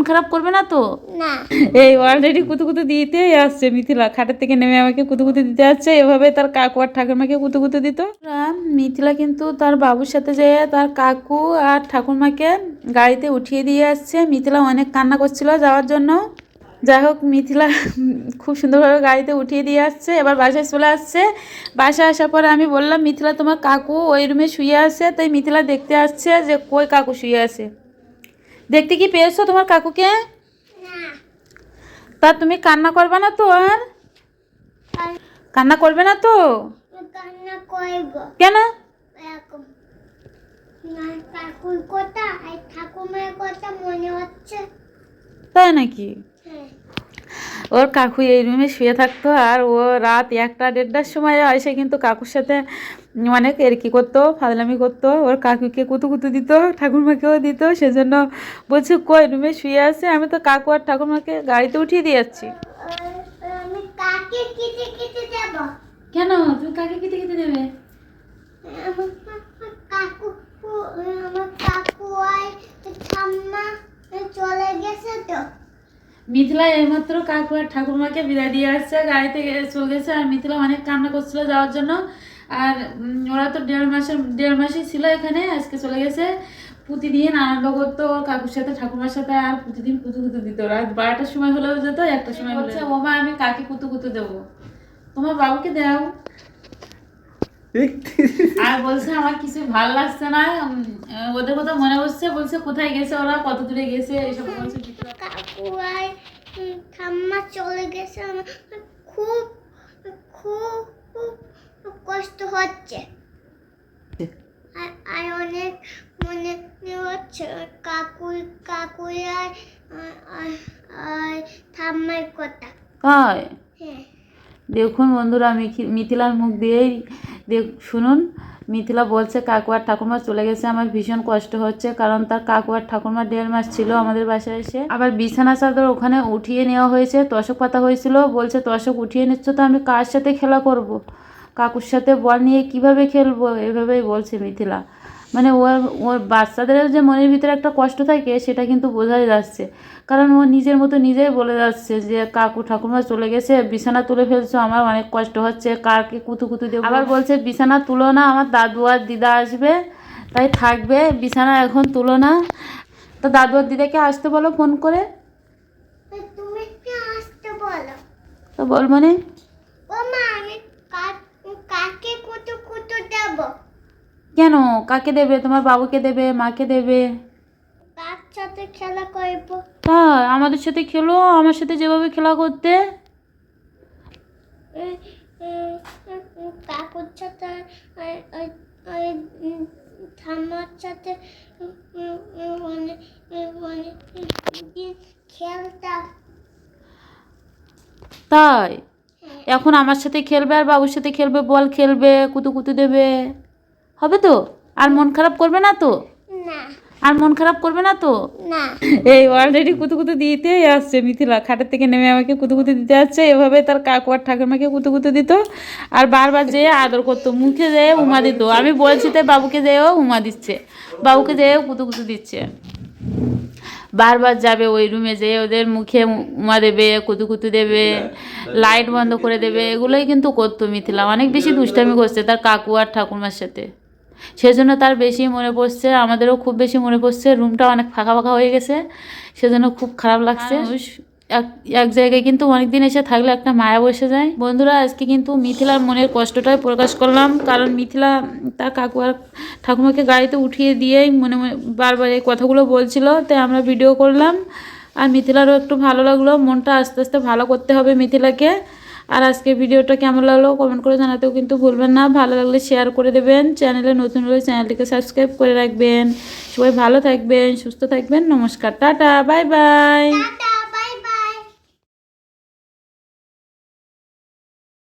খারাপ করবে না তো? না। এই অলরেডি কুতুকুতু দিতেই আসছে মিথিলা, খাটের থেকে নেমে আমাকে কুতুকুতু দিতে আসছে। এভাবে তার কাকু আর ঠাকুরমাকে কুতুকুতু দিত। মিথিলা কিন্তু তার বাবুর সাথে যেয়ে তার কাকু আর ঠাকুরমাকে গাড়িতে উঠিয়ে দিয়ে আসছে। মিথিলা অনেক কান্না করছিল যাওয়ার জন্য। যাই হোক, মিথিলা খুব সুন্দরভাবে গাড়িতে উঠিয়ে দিয়ে আসছে। এবার বাসায় চলে আসছে। বাসায় আসার পরে আমি বললাম, মিথিলা তোমার কাকু ওই রুমে শুয়ে আছে। তাই মিথিলা দেখতে আসছে যে কই কাকু শুয়ে আছে। দেখতে কি পেয়েছো তোমার কাকুকে? তা তুমি কান্না করবে না তো? আর কান্না করবে না তো? কান্না করব কেন? এরকম কাকুর কথা আর ঠাকুমার কথা মনে হচ্ছে। তাই নাকি? হ্যাঁ। ওর কাকু এই রুমে শুয়ে থাকতো আর ও রাত 1টা-1:30টার সময় এসে কিন্তু কাকুর সাথে অনেক এরকি করতো, ফাজলামি করতো। ওর কাকুকে কুতুকুতু দিত, ঠাকুরমাকেও দিত। সেজন্য বলছে কই রুমে শুয়ে আছে। আমি তো কাকু আর ঠাকুরমাকে গাড়িতে উঠিয়ে দিয়ে যাচ্ছি। আমি কাকে কিতে কিতে যাব? কেন তুমি কাকে কিতে কিতে দেবে? আমার কাকু আমার কাকু আর ঠাম্মা চলে গেছে তো। মিথিলা এইমাত্র কাকু আর ঠাকুরমাকে বিদায় দিয়ে আসছে, গাড়িতে চলে গেছে। আর মিথিলা অনেক কান্না করছিল যাওয়ার জন্য। আর ওরা তো 1.5 মাসই ছিল এখানে, আজকে চলে গেছে। প্রতিদিন আনন্দ করতো ওর কাকুর সাথে ঠাকুমার সাথে, আর প্রতিদিন কুতুকুতু দিত। রাত 12টার সময় হলেও যেত, 1টার সময় বলছে ওমা আমি কাকে কুতুকুতু দেবো, তোমার বাবুকে দাও। আর বলছে আমার কিছু ভালো লাগছে না, ওদের কথা মনে হচ্ছে। বলছে কোথায় গেছে ওরা, কত দূরে গেছে, এইসব বলছে। কাকু আর ঠাম্মা চলে গেছে। আমার খুব খুব খুব কষ্ট হচ্ছে আর অনেক মনে হচ্ছে কাকু আর আর ঠাম্মার কথা। তাই হ্যাঁ। দেখুন বন্ধুরা, মিথিলার মুখ দিয়েই শুনুন। মিথিলা বলছে কাকু আর ঠাকুমা চলে গেছে, আমার ভীষণ কষ্ট হচ্ছে। কারণ তার কাকু আর ঠাকুমা 1.5 মাস ছিল আমাদের বাসায় এসে। আবার বিছানা চাদর ওখানে উঠিয়ে নেওয়া হয়েছে, তোষক পাতা হয়েছিল। বলছে তোষক উঠিয়ে নিচ্ছ তো আমি কার সাথে খেলা করব, কাকুর সাথে বল নিয়ে কিভাবে খেলবো, এভাবেই বলছে মিথিলা। মানে ওর বাচ্চাদের যে মনের ভিতরে একটা কষ্ট থাকে সেটা কিন্তু বোঝাই যাচ্ছে। কারণ ও নিজের মতো নিজেই বলে যাচ্ছে যে কাকু ঠাকুমা চলে গেছে, বিছানা তুলে ফেলছো, আমার অনেক কষ্ট হচ্ছে, কাকে কুতুকুতু দেবো। আবার বলছে বিছানা তুলো না, আমার দাদু আর দিদা আসবে, তাই থাকবে, বিছানা এখন তুলো না। তো দাদু আর দিদাকে আসতে বলো ফোন করে। তুমি কি আসতে বলো? তো বল মানে ও মা, আমি কাকে কুতু কুতু দেব? কেন? কাকে দেবে? তোমার বাবুকে দেবে, মাকে দেবে। কার সাথে খেলা করব? তাই আমাদের সাথে খেলো, আমার সাথে যেভাবে খেলা করতে। কাকুর সাথে ঠাম্মার সাথে খেলতাম। তাই এখন আমার সাথে খেলবে আর বাবুর সাথে খেলবে, বল খেলবে, কুতুকুতু দেবে, হবে তো? আর মন খারাপ করবে না তো? না। আর মন খারাপ করবে না তো? না। এই অলরেডি কুতুকুতু দিতেই আসছে মিথিলা, খাটের থেকে নেমে আমাকে কুতুকুতু দিতে আসছে। এভাবে তার কাকু আর ঠাকুরমাকে কুতুকুতু দিত। আর বারবার যেয়ে আদর করতো, মুখে যেয়ে উমা দিত। আমি বলছি তাই বাবুকে যেয়েও উমা দিচ্ছে, বাবুকে যেয়েও কুতুকুতু দিচ্ছে। বারবার যাবে ওই রুমে, যেয়ে ওদের মুখে উমা দেবে, কুতুকুতু দেবে, লাইট বন্ধ করে দেবে। এগুলোই কিন্তু করতো মিথিলা। অনেক বেশি দুষ্টামি করছে তার কাকু আর ঠাকুরমার সাথে। সেজন্য তার বেশি মনে পড়ছে, আমাদেরও খুব বেশি মনে পড়ছে। রুমটা অনেক ফাঁকা ফাঁকা হয়ে গেছে, সেজন্য খুব খারাপ লাগছে। এক জায়গায় কিন্তু অনেকদিন এসে থাকলে একটা মায়া বসে যায়। বন্ধুরা, আজকে কিন্তু মিথিলার মনের কষ্টটাই প্রকাশ করলাম। কারণ মিথিলা তার কাকু আর ঠাকুমাকে গাড়িতে উঠিয়ে দিয়েই মনে মনে বারবার এই কথাগুলো বলছিল, তাই আমরা ভিডিও করলাম। আর মিথিলারও একটু ভালো লাগলো, মনটা আস্তে আস্তে ভালো করতে হবে মিথিলাকে। আর আজকে ভিডিওটা কেমন লাগলো কমেন্ট করে জানাতেও কিন্তু ভুলবেন না। ভালো লাগলে শেয়ার করে দেবেন, চ্যানেলে নতুন হলে চ্যানেলটিকে সাবস্ক্রাইব করে রাখবেন। সবাই ভালো থাকবেন, সুস্থ থাকবেন। নমস্কার, টাটা, বাই বাই।